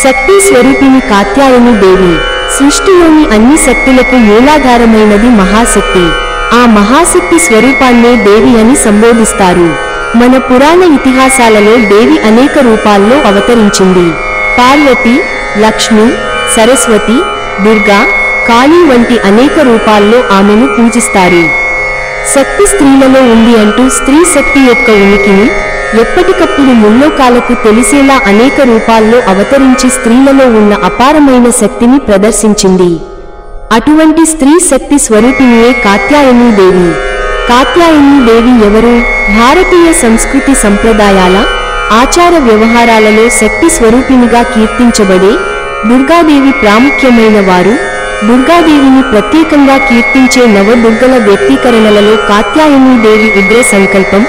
శక్తి స్వరూపిణి కాత్యాయని దేవి సృష్టిలోని అన్ని శక్తులకు మూలాధారమైనది మహాశక్తి. ఆ మహాశక్తి స్వరూపాన్నే దేవి అని సంబోధిస్తారు. మన పురాణ ఇతిహాసాలలో దేవి అనేక రూపాల్లో అవతరించింది. పార్వతి, లక్ష్మి, సరస్వతి, దుర్గా, కాళీ వంటి అనేక రూపాల్లో ఆమెను పూజిస్తారు. శక్తి స్త్రీలలో ఉంది అంటూ స్త్రీ శక్తి యొక్క ఉనికిని ఎప్పటికప్పుడు ముల్లోకాలకు తెలిసేలా అనేక రూపాల్లో అవతరించి స్త్రీలలో ఉన్న అపారమైన శక్తిని ప్రదర్శించింది. అటువంటి స్త్రీ శక్తి స్వరూపిణియే కాత్యాయని దేవి. కాత్యాయని దేవి ఎవరు? భారతీయ సంస్కృతి సంప్రదాయాల, ఆచార వ్యవహారాలలో శక్తి స్వరూపిణిగా కీర్తించబడే దుర్గాదేవి ప్రాముఖ్యమైన వారు. దుర్గాదేవిని ప్రత్యేకంగా కీర్తించే నవదుర్గల వ్యక్తీకరణలలో కాత్యాయని దేవి ఉగ్ర సంకల్పం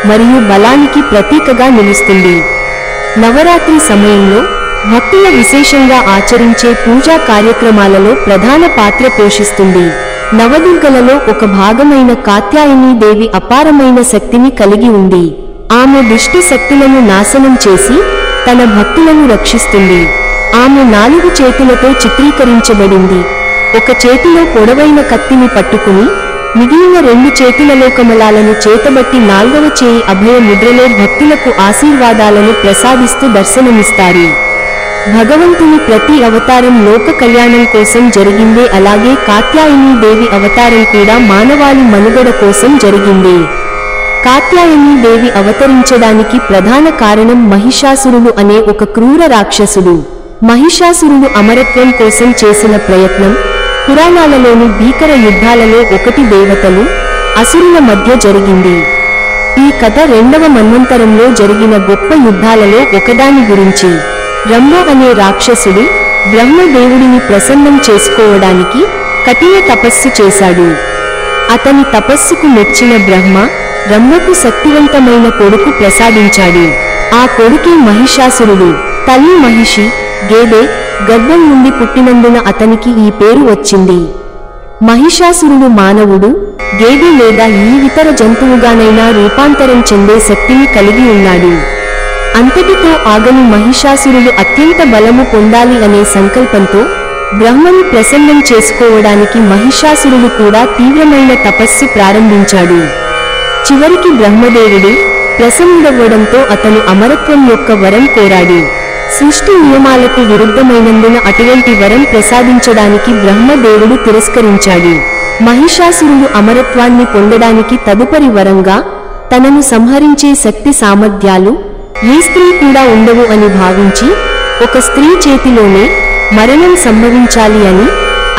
మరియు బలానికి ప్రతీకగా నిలుస్తుంది. నవరాత్రి సమయంలో భక్తుల విశేషంగా ఆచరించే పూజా కార్యక్రమాలలో ప్రధాన పాత్ర పోషిస్తుంది. నవదుర్గలలో ఒక భాగమైన కాత్యాయని దేవి అపారమైన శక్తిని కలిగి ఉంది. ఆమె దుష్ట శక్తులను నాశనం చేసి తన భక్తులను రక్షిస్తుంది. ఆమె 4 చేతులతో చిత్రీకరించబడింది. ఒక చేతిలో పొడవైన కత్తిని పట్టుకుని మిగిలిన 2 చేతులలో కమలాలను చేతబట్టి 4వ చేయి అభయ ముద్రలో భక్తులకు ఆశీర్వాదాలను ప్రసాదిస్తూ దర్శనమిస్తారు. భగవంతుని ప్రతి అవతారం లోక కళ్యాణం కోసం జరిగిందే. అలాగే కాత్యాయని దేవి అవతారం కూడా మానవాళి మనుగడ కోసం జరిగింది. కాత్యాయని దేవి అవతరించడానికి ప్రధాన కారణం మహిషాసురుడు అనే ఒక క్రూర రాక్షసుడు. మహిషాసురుడు అమరత్వం కోసం చేసిన ప్రయత్నం పురాణాలలోని భీకర యుద్ధాలలో ఒకటి దేవతలు, అసురుల మధ్య జరిగింది. ఈ కథ 2వ మన్వంతరంలో జరిగిన గొప్ప యుద్ధాలలో ఒకదాని గురించి. రంభ అనే రాక్షసుడు బ్రహ్మదేవుడిని ప్రసన్నం చేసుకోవడానికి కఠిన తపస్సు చేశాడు. అతని తపస్సుకు మెచ్చిన బ్రహ్మ రంభకు శక్తివంతమైన కొడుకు ప్రసాదించాడు. ఆ కొడుకే మహిషాసురుడు. తల్లి మహిషి గేదె గర్భం నుండి పుట్టినందున అతనికి ఈ పేరు వచ్చింది. మహిషాసురుడు మానవుడు, గేదె లేదా ఏ ఇతర జంతువుగానైనా రూపాంతరం చెందే శక్తిని కలిగి ఉన్నాడు. అంతటితో ఆగని మహిషాసురుడు అత్యంత బలము పొందాలి అనే సంకల్పంతో బ్రహ్మను ప్రసన్నం చేసుకోవడానికి మహిషాసురుడు కూడా తీవ్రమైన తపస్సు ప్రారంభించాడు. చివరికి బ్రహ్మదేవుడు ప్రసన్నుడవ్వడంతో అతను అమరత్వం యొక్క వరం కోరాడు. సృష్టి నియమాలకు విరుద్ధమైనందున అటువంటి వరం ప్రసాదించడానికి బ్రహ్మదేవుడు తిరస్కరించాడు. మహిషాసురుడు అమరత్వాన్ని పొందడానికి తదుపరి వరంగా తనను సంహరించే శక్తి సామర్థ్యాలు ఏ స్త్రీ కూడా ఉండవు అని భావించి ఒక స్త్రీ చేతిలోనే మరణం సంభవించాలి అని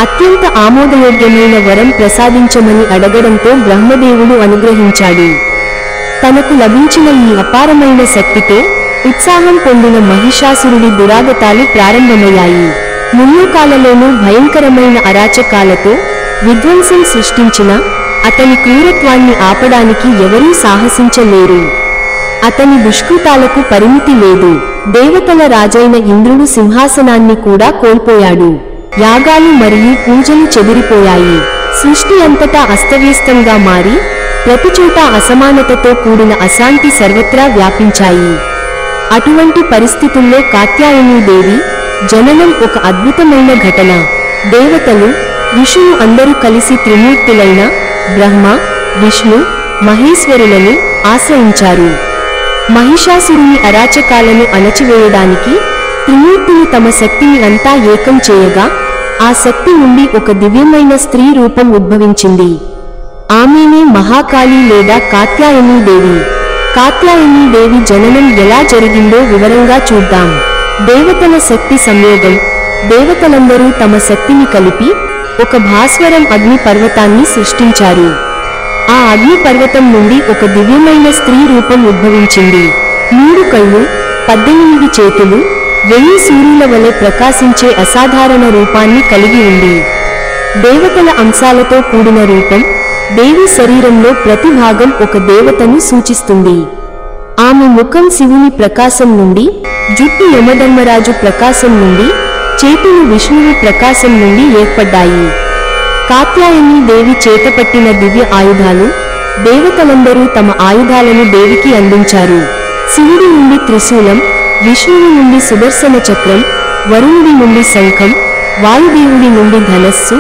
అత్యంత ఆమోదయోగ్యమైన వరం ప్రసాదించమని అడగడంతో బ్రహ్మదేవుడు అనుగ్రహించాడు. తనకు లభించిన ఈ అపారమైన శక్తితో ఉత్సాహం పొందిన మహిషాసురుడి దురాగతాలు ప్రారంభమయ్యాయి. ముల్లోకాలలోనూ భయంకరమైన అరాచకాలతో విధ్వంసం సృష్టించిన అతని క్రూరత్వాన్ని ఆపడానికి ఎవరూ సాహసించలేరు. అతని దుష్కృతాలకు పరిమితి లేదు. దేవతల రాజైన ఇంద్రుడు సింహాసనాన్ని కూడా కోల్పోయాడు. యాగాలు మరియు పూజలు చెదిరిపోయాయి. సృష్టి అంతటా అస్తవ్యస్తంగా మారి ప్రతిచోటా అసమానతతో కూడిన అశాంతి సర్వత్రా వ్యాపించాయి. అటువంటి పరిస్థితుల్లో కాత్యాయని దేవి జననం ఒక అద్భుతమైన ఘటన. దేవతలు, ఋషులు అందరూ కలిసి త్రిమూర్తులైన బ్రహ్మ, విష్ణు, మహేశ్వరులను ఆశ్రయించారు. మహిషాసురుని అరాచకాలను అణచివేయడానికి త్రిమూర్తులు తమ శక్తిని అంతా ఏకం చేయగా ఆ శక్తి నుండి ఒక దివ్యమైన స్త్రీ రూపం ఉద్భవించింది. ఆమెనే మహాకాళి లేదా కాత్యాయని దేవి. కాత్యాయని దేవి జననం ఎలా జరిగిందో వివరంగా చూద్దాం. దేవతల శక్తి సంయోగం. దేవతలందరూ తమ శక్తిని కలిపి ఒక భాస్వరం అగ్ని పర్వతాన్ని సృష్టించారు. ఆ అగ్ని పర్వతం నుండి ఒక దివ్యమైన స్త్రీ రూపం ఉద్భవించింది. 3 కళ్ళు, 18 చేతులు, 1000 సూర్యుల వలె ప్రకాశించే అసాధారణ రూపాన్ని కలిగి ఉంది. దేవతల అంశాలతో కూడిన రూపం. దేవి శరీరంలో ప్రతి భాగం ఒక దేవతను సూచిస్తుంది. ఆమె ముఖం శివుని ప్రకాశం నుండి, జుట్టు యమధర్మరాజు ప్రకాశం నుండి, చేతులు విష్ణువు ప్రకాశం నుండి ఏర్పడ్డాయి. కాత్యాయని దేవి చేతపట్టిన దివ్య ఆయుధాలు. దేవతలందరూ తమ ఆయుధాలను దేవికి అందించారు. శివుడి నుండి త్రిశూలం, విష్ణువు నుండి సుదర్శన చక్రం, వరుణుడి నుండి శంఖం, వాయుదేవుడి నుండి ధనస్సు,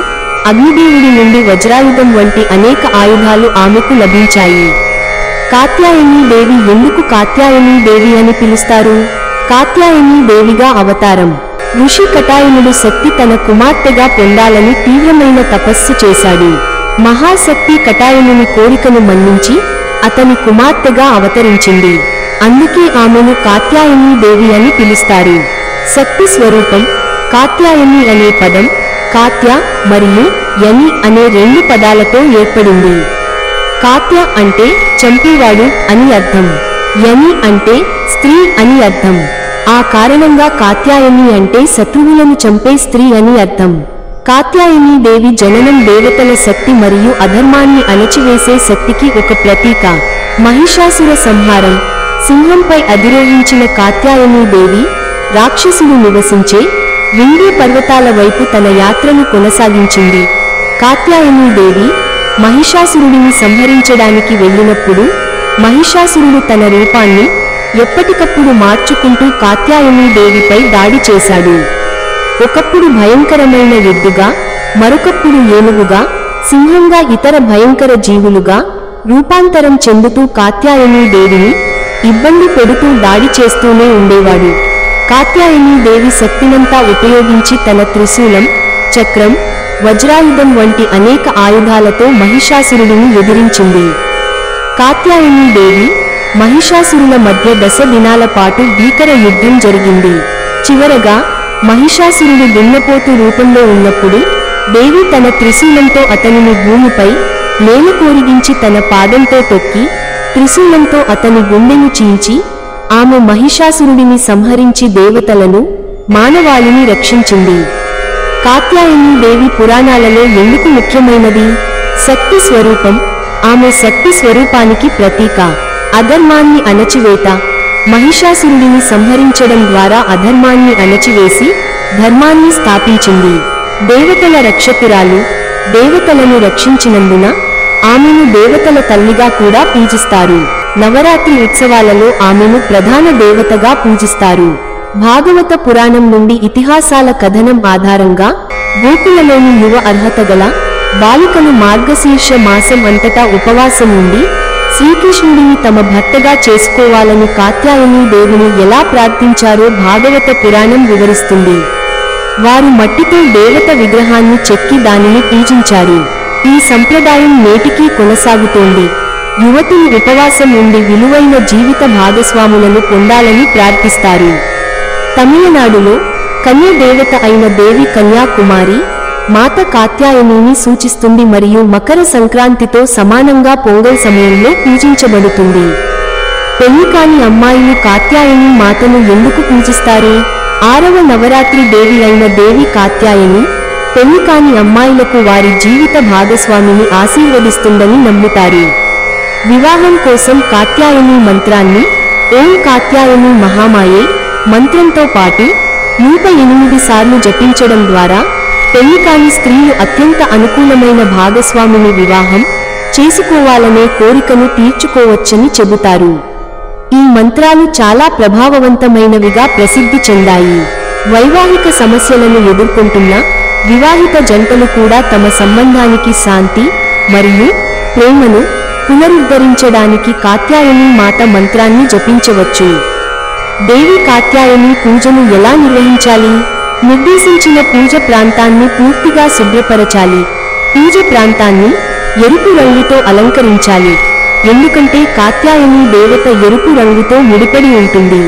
అగ్నిదేవుడి నుండి వజ్రాయుధం వంటి అనేక ఆయుధాలు ఆమెకు లభించాయి. కాత్యాయనీ దేవి ఎందుకు కాత్యాయనీ దేవి అని పిలుస్తారు? కాత్యాయనీ దేవిగా అవతారం. ఋషి కటాయనుడు శక్తి తన కుమార్తెగా పొందాలని తీవ్రమైన తపస్సు చేశాడు. మహాశక్తి కటాయనుని కోరికను మన్నించి అతని కుమార్తెగా అవతరించింది. అందుకే ఆమెను కాత్యాయనీ దేవి అని పిలుస్తారు. శక్తి స్వరూపం. కాత్యాయని అనే పదం కాత్య మరియు యని అనే రెండు పదాలతో ఏర్పడింది. కాత్య అంటే చంపేవాడు అని అర్థం, యని అంటే స్త్రీ అని అర్థం. ఆ కారణంగా కాత్యాయని అంటే శత్రువులను చంపే స్త్రీ అని అర్థం. కాత్యాయనీ దేవి జననం దేవతల శక్తి మరియు అధర్మాన్ని అణచివేసే శక్తికి ఒక ప్రతీక. మహిషాసుర సంహారం. సింహంపై అధిరోహించిన కాత్యాయనీ దేవి రాక్షసులు నివసించే వింధ్య పర్వతాల వైపు తన యాత్రను కొనసాగించింది. కాత్యాయనీ దేవి మహిషాసురుడిని సంహరించడానికి వెళ్ళినప్పుడు మహిషాసురుడు తన రూపాన్ని ఎప్పటికప్పుడు మార్చుకుంటూ కాత్యాయనీ దేవిపై దాడి చేశాడు. ఒకప్పుడు భయంకరమైన ఎద్దుగా, మరొకప్పుడు ఏనుగుగా, సింహంగా, ఇతర భయంకర జీవులుగా రూపాంతరం చెందుతూ కాత్యాయనీ దేవిని ఇబ్బంది పెడుతూ దాడి చేస్తూనే ఉండేవాడు. కాత్యాయనీ దేవి శక్తినంతా ఉపయోగించి తన త్రిశూలం, చక్రం, వజ్రాయుధం వంటి అనేక ఆయుధాలతో మహిషాసురుడిని ఎదిరించింది. కాత్యాయనీ దేవి మహిషాసురుల మధ్య 10 దినాల పాటు భీకర యుద్ధం జరిగింది. చివరగా మహిషాసురుడు దున్నపోతు రూపంలో ఉన్నప్పుడు దేవి తన త్రిశూలంతో అతనిని భూమిపై నేలకోరిగించి తన పాదంతో తొక్కి త్రిశూలంతో అతని గుండెను చీల్చి ఆమె మహిషాసురుడిని సంహరించి దేవతలను, మానవాళిని రక్షించింది. కాత్యాయనీ దేవి పురాణాలలో ఎందుకు ముఖ్యమైనది? శక్తి స్వరూపం. ఆమె శక్తి స్వరూపానికి ప్రతీక. అధర్మాన్ని అణచివేత. మహిషాసురుడిని సంహరించడం ద్వారా అధర్మాన్ని అణచివేసి ధర్మాన్ని స్థాపించింది. దేవతల రక్షకురాలు. దేవతలను రక్షించినందున ఆమెను దేవతల తల్లిగా కూడా పూజిస్తారు. నవరాత్రి ఉత్సవాలలో ఆమెను ప్రధాన దేవతగా పూజిస్తారు. భాగవత పురాణం నుండి ఇతిహాసాల కథనం ఆధారంగా గోకులలోని యువ అర్హత గల బాలికలు మార్గశీర్ష మాసం అంతటా ఉపవాసం ఉండి శ్రీకృష్ణుడిని తమ భర్తగా చేసుకోవాలని కాత్యాయనీ దేవిని ఎలా ప్రార్థించారో భాగవత పురాణం వివరిస్తుంది. వారు మట్టితో దేవత విగ్రహాన్ని చెక్కి దానిని పూజించారు. ఈ సంప్రదాయం నేటికీ కొనసాగుతోంది. యువతులు ఉపవాసం ఉండి విలువైన జీవిత భాగస్వాములను పొందాలని ప్రార్థిస్తారు. తమిళనాడులో కన్య దేవత అయిన దేవి కన్యాకుమారి మాత కాత్యాయనిని సూచిస్తుంది మరియు మకర సంక్రాంతితో సమానంగా పొంగల్ సమయంలో పూజించబడుతుంది. పెళ్లి కాని అమ్మాయిలు కాత్యాయని మాతను ఎందుకు పూజిస్తారు? 6వ నవరాత్రి దేవి అయిన దేవి కాత్యాయని పెళ్లి కాని అమ్మాయిలకు వారి జీవిత భాగస్వామిని ఆశీర్వదిస్తుందని నమ్ముతారు. వివాహం కోసం కాత్యాయని మంత్రాన్ని ఓం కాత్యాయని మహామాయే మంత్రంతో పాటు 108 సార్లు జపించడం ద్వారా పెళ్లి కాని స్త్రీలు అత్యంత అనుకూలమైన భాగస్వామిని వివాహం చేసుకోవాలనే కోరికను తీర్చుకోవచ్చని చెబుతారు. ఈ మంత్రాలు చాలా ప్రభావవంతమైనవిగా ప్రసిద్ధి చెందాయి. వైవాహిక సమస్యలను ఎదుర్కొంటున్న వివాహిత జంటలు కూడా తమ సంబంధానికి శాంతి మరియు ప్రేమను పునరుద్ధరించడానికి కాత్యాయని మాత మంత్రాన్ని జపించవచ్చు. దేవి కాత్యాయని పూజను ఎలా నిర్వహించాలి? నిర్దేశించిన పూజ ప్రాంతాన్ని పూర్తిగా శుభ్రపరచాలి. పూజ ప్రాంతాన్ని ఎరుపు రంగుతో అలంకరించాలి, ఎందుకంటే కాత్యాయని దేవత ఎరుపు రంగుతో ముడిపడి ఉంటుంది.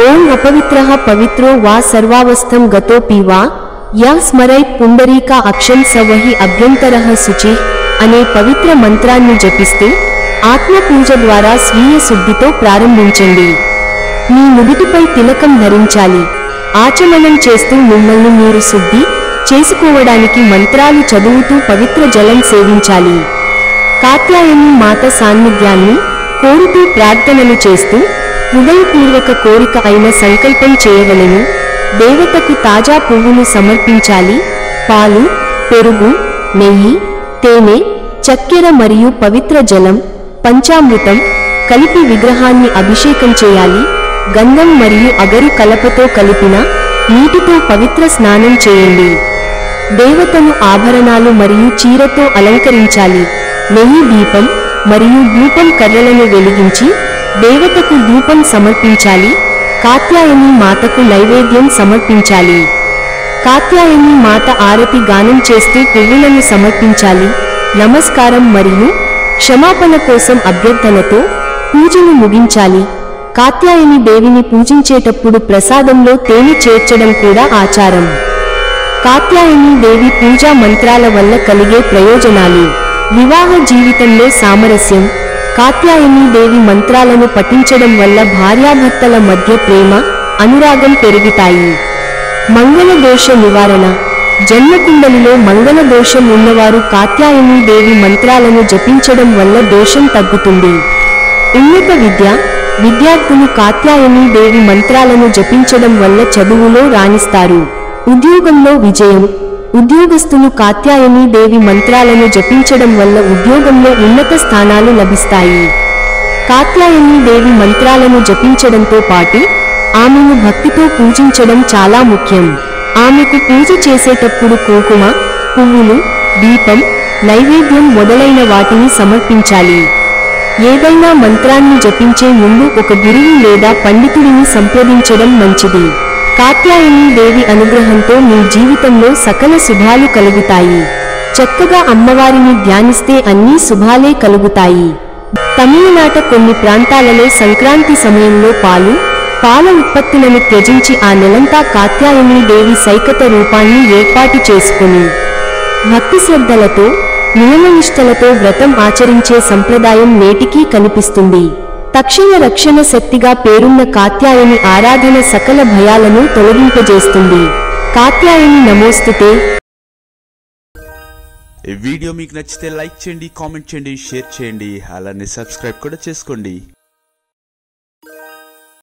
ఓం అపవిత్రః పవిత్రో వా సర్వావస్థం గతోపి వా యః స్మరైత్ పుండరీకా అక్షం సవహి అభ్యంతరః శుచిః అనే పవిత్ర మంత్రాన్ని జపిస్తూ ఆత్మ పూజ ద్వారా స్వీయ శుద్ధితో ప్రారంభించండి. మీ నుదుటిపై తిలకం ధరించాలి. ఆచమనం చేస్తూ మిమ్మల్ని మీరు శుద్ధి చేసుకోవడానికి మంత్రాలు చదువుతూ పవిత్ర జలం సేవించాలి. కాత్యాయని మాత సాన్నిధ్యాన్ని కోరుతూ ప్రార్థనలు చేస్తూ హృదయపూర్వక కోరిక అయిన సంకల్పం చేయవలెను. దేవతకు తాజా పువ్వులు సమర్పించాలి. పాలు, పెరుగు, నెయ్యి, తేనె, చక్కెర మరియు పవిత్ర జలం, పంచామృతం కలిపి విగ్రహాన్ని అభిషేకం చేయాలి. గంధం మరియు అగరు కలపతో కలిపిన నీటితో పవిత్ర స్నానం చేయండి. దేవతను ఆభరణాలు మరియు చీరతో అలంకరించాలి. నెయ్యి దీపం మరియు ధూపం కర్రలను వెలిగించి దేవతకు ధూపం సమర్పించాలి. కాత్యాయని మాతకు నైవేద్యం సమర్పించాలి. కాత్యాయని మాత ఆరతి గానం చేస్తూ పువ్వులను సమర్పించాలి. నమస్కారం మరియు క్షమాపణ కోసం అభ్యర్థనతో పూజను ముగించాలి. కాత్యాయని దేవిని పూజించేటప్పుడు ప్రసాదంలో తేనె చేర్చడం కూడా ఆచారం. కాత్యాయని దేవి పూజా మంత్రాల వల్ల కలిగే ప్రయోజనాలు. వివాహ జీవితంలో సామరస్యం. కాత్యాయని దేవి మంత్రాలను పఠించడం వల్ల భార్యాభర్తల మధ్య ప్రేమ, అనురాగం పెరుగుతాయి. మంగళ దోష నివారణ. జన్మకుండలిలో మంగళ దోషం ఉన్నవారు కాత్యాయని దేవి మంత్రాలను జపించడం వల్ల దోషం తగ్గుతుంది. ఉన్నత విద్య. విద్యార్థులు కాత్యాయని దేవి మంత్రాలను జపించడం వల్ల చదువులో రాణిస్తారు. ఉద్యోగంలో విజయం. ఉద్యోగస్తులు కాత్యాయని దేవి మంత్రాలను జపించడం వల్ల ఉద్యోగంలో ఉన్నత స్థానాలు లభిస్తాయి. కాత్యాయని దేవి మంత్రాలను జపించడంతో పాటు ఆమెను భక్తితో పూజించడం చాలా ముఖ్యం. ఆమెకు పూజ చేసేటప్పుడు కుంకుమ, పువ్వులు, దీపం, నైవేద్యం మొదలైన వాటిని సమర్పించాలి. ఏదైనా మంత్రాన్ని జపించే ముందు ఒక గురువు లేదా పండితుడిని సంప్రదించడం మంచిది. కాత్యాయని దేవి అనుగ్రహంతో మీ జీవితంలో సకల శుభాలు కలుగుతాయి. చక్కగా అమ్మవారిని ధ్యానిస్తే అన్నీ శుభాలే కలుగుతాయి. తమిళనాట కొన్ని ప్రాంతాలలో సంక్రాంతి సమయంలో పాల ఉత్పత్తులను త్యజించి ఆ నెలంతా కాత్యాయని దేవి సైకత రూపాన్ని ఏర్పాటు చేసుకుని భక్తి శ్రద్ధలతో, నియమనిష్టలతో వ్రతం ఆచరించే సంప్రదాయం నేటికీ కనిపిస్తుంది. తక్షణ రక్షణ శక్తిగా పేరున్న కాత్యాయని ఆరాధన సకల భయాలను తొలగింపజేస్తుంది. కాత్యాయని నమోస్తుతే. ఈ వీడియో మీకు నచ్చితే లైక్ చేయండి, కామెంట్ చేయండి, షేర్ చేయండి, అలానే సబ్స్క్రైబ్ కూడా చేసుకోండి.